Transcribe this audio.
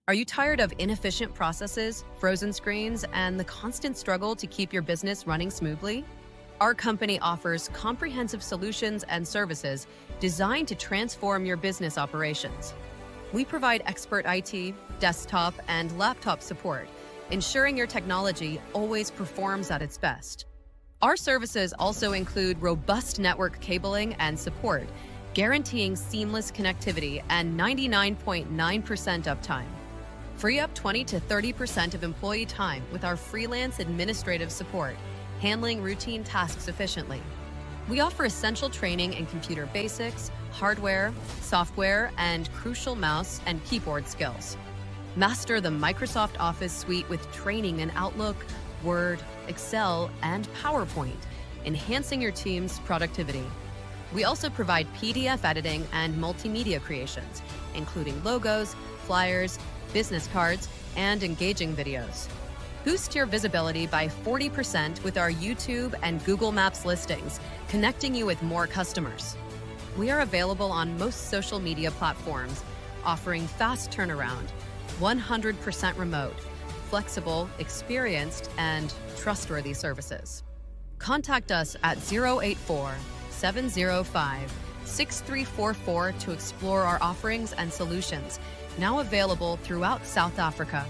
Are you tired of inefficient processes, frozen screens, and the constant struggle to keep your business running smoothly? Our company offers comprehensive solutions and services designed to transform your business operations. We provide expert IT, desktop, and laptop support, ensuring your technology always performs at its best. Our services also include robust network cabling and support, guaranteeing seamless connectivity and 99.9% uptime. Free up 20 to 30% of employee time with our freelance administrative support, handling routine tasks efficiently. We offer essential training in computer basics, hardware, software, and crucial mouse and keyboard skills. Master the Microsoft Office suite with training in Outlook, Word, Excel, and PowerPoint, enhancing your team's productivity. We also provide PDF editing and multimedia creations, including logos, flyers, business cards, and engaging videos. Boost your visibility by 40% with our YouTube and Google Maps listings, connecting you with more customers. We are available on most social media platforms, offering fast turnaround, 100% remote, flexible, experienced, and trustworthy services. Contact us at 084-705-6344 to explore our offerings and solutions, now available throughout South Africa.